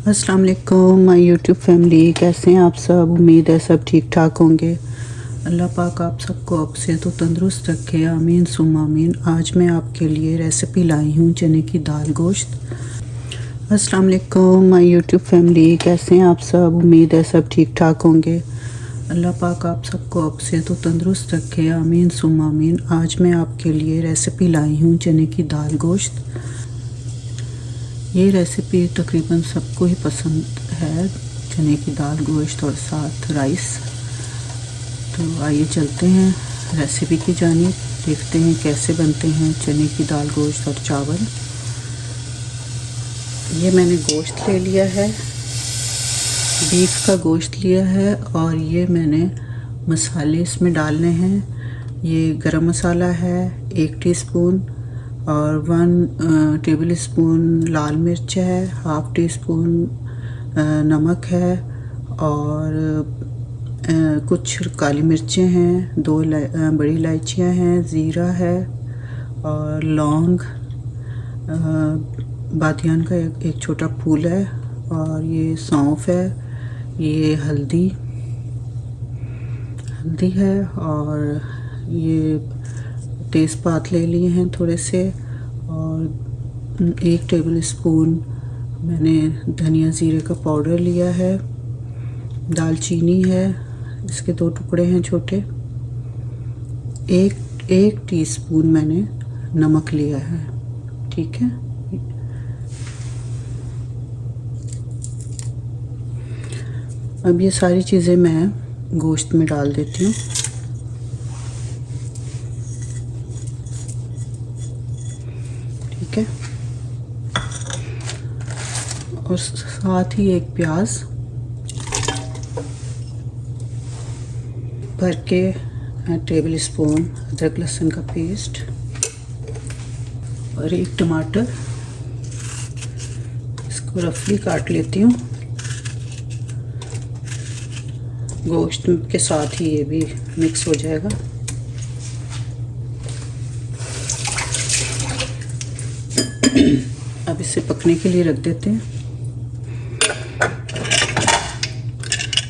अस्सलाम वालेकुम my YouTube family, कैसे हैं आप सब। उम्मीद है सब ठीक ठाक होंगे। अल्लाह पाक आप सबको अब से तो तंदुरुस्त रखे, आमीन सुम्मा आमीन। आज मैं आपके लिए रेसिपी लाई हूँ चने की दाल गोश्त। अस्सलाम वालेकुम माय यूट्यूब फैमिली, कैसे हैं आप सब। उम्मीद है सब ठीक ठाक होंगे। अल्लाह पाक आप सबको अब से तो तंदुरुस्त रखे, आमीन सुम्मा आमीन। आज मैं आपके लिए रेसिपी लाई हूँ चने की दाल गोश्त। ये रेसिपी तकरीबन सबको ही पसंद है, चने की दाल गोश्त और साथ राइस। तो आइए चलते हैं रेसिपी की जानिब, देखते हैं कैसे बनते हैं चने की दाल गोश्त और चावल। ये मैंने गोश्त ले लिया है, बीफ का गोश्त लिया है, और ये मैंने मसाले इसमें डालने हैं। ये गरम मसाला है 1 टीस्पून, और 1 टेबल स्पून लाल मिर्च है, हाफ़ टी स्पून नमक है, और कुछ काली मिर्चें हैं, 2 बड़ी इलायचियाँ हैं, ज़ीरा है, और लौंग, बादियान का एक छोटा फूल है, और ये सौंफ है, ये हल्दी है, और ये तेज़पात ले लिए हैं थोड़े से, और 1 टेबल स्पून मैंने धनिया ज़ीरे का पाउडर लिया है। दालचीनी है, इसके 2 टुकड़े हैं छोटे। एक टीस्पून मैंने नमक लिया है, ठीक है। अब ये सारी चीज़ें मैं गोश्त में डाल देती हूँ। ठीक है, और साथ ही 1 प्याज भर के, टेबल स्पून अदरक लहसुन का पेस्ट, और 1 टमाटर। इसको रफली काट लेती हूँ। गोश्त के साथ ही ये भी मिक्स हो जाएगा। अब इसे पकने के लिए रख देते हैं।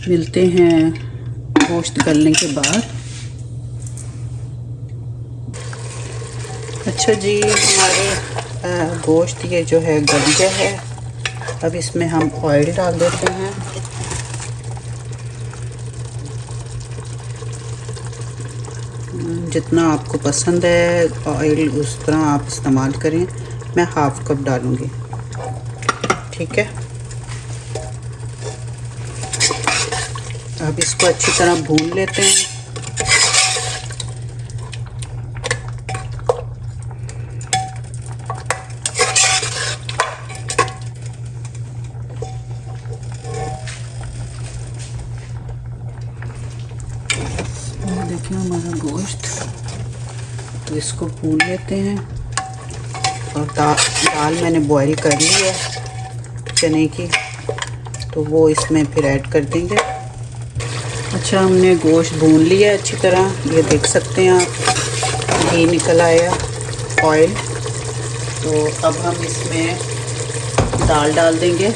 मिलते हैं गोश्त गलने के बाद। अच्छा जी, हमारे गोश्त ये जो है गल गया है। अब इसमें हम ऑयल डाल देते हैं। जितना आपको पसंद है ऑयल उस तरह आप इस्तेमाल करें। मैं 1/2 कप डालूँगी, ठीक है। अब इसको अच्छी तरह भून लेते हैं। देखिए हमारा गोश्त, तो इसको भून लेते हैं। और दाल मैंने बॉईल कर ली है चने की, तो वो इसमें फिर ऐड कर देंगे। अच्छा, हमने गोश्त भून लिया है अच्छी तरह, ये देख सकते हैं आप, घी निकल आया, ऑयल। तो अब हम इसमें दाल डाल देंगे।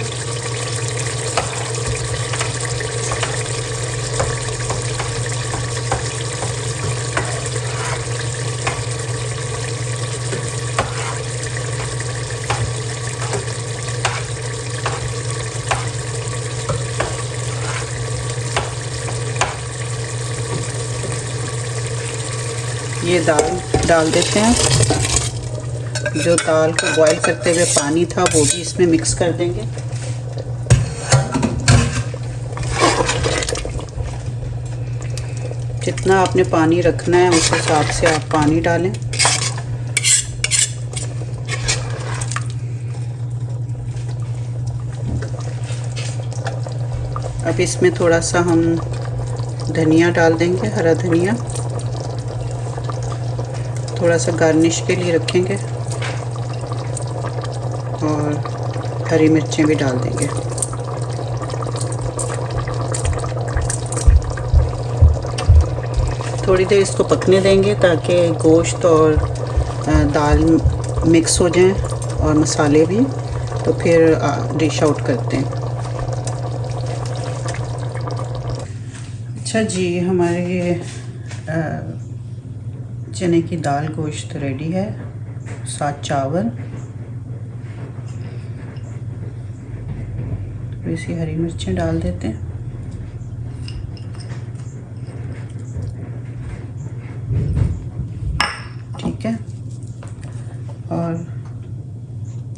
ये दाल डाल देते हैं। जो दाल को बॉईल करते हुए पानी था वो भी इसमें मिक्स कर देंगे। जितना आपने पानी रखना है उस हिसाब से आप पानी डालें। अब इसमें थोड़ा सा हम धनिया डाल देंगे, हरा धनिया, थोड़ा सा गार्निश के लिए रखेंगे, और हरी मिर्चें भी डाल देंगे। थोड़ी देर इसको पकने देंगे ताकि गोश्त और दाल मिक्स हो जाएं और मसाले भी। तो फिर डिश आउट करते हैं। अच्छा जी, हमारे ये चने की दाल गोश्त रेडी है, साथ चावल, वैसी हरी मिर्चें डाल देते हैं। ठीक है, और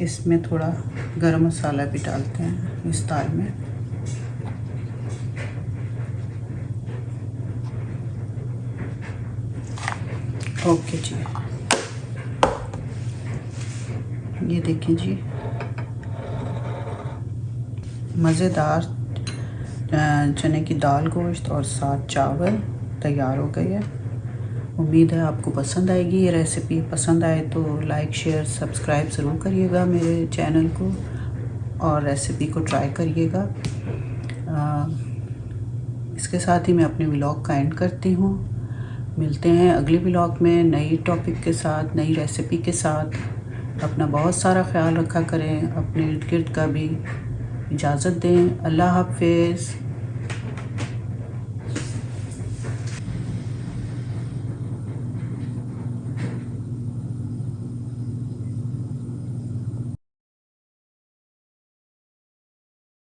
इसमें थोड़ा गरम मसाला भी डालते हैं इस दाल में। ओके जी, ये देखें जी, मज़ेदार चने की दाल गोश्त और साथ चावल तैयार हो गए हैं। उम्मीद है आपको पसंद आएगी ये रेसिपी। पसंद आए तो लाइक शेयर सब्सक्राइब ज़रूर करिएगा मेरे चैनल को, और रेसिपी को ट्राई करिएगा। इसके साथ ही मैं अपने व्लॉग का एंड करती हूँ। मिलते हैं अगले व्लॉग में नई टॉपिक के साथ, नई रेसिपी के साथ। अपना बहुत सारा ख्याल रखा करें, अपने इर्द गिर्द का भी। इजाज़त दें, अल्लाह हाफ़िज़।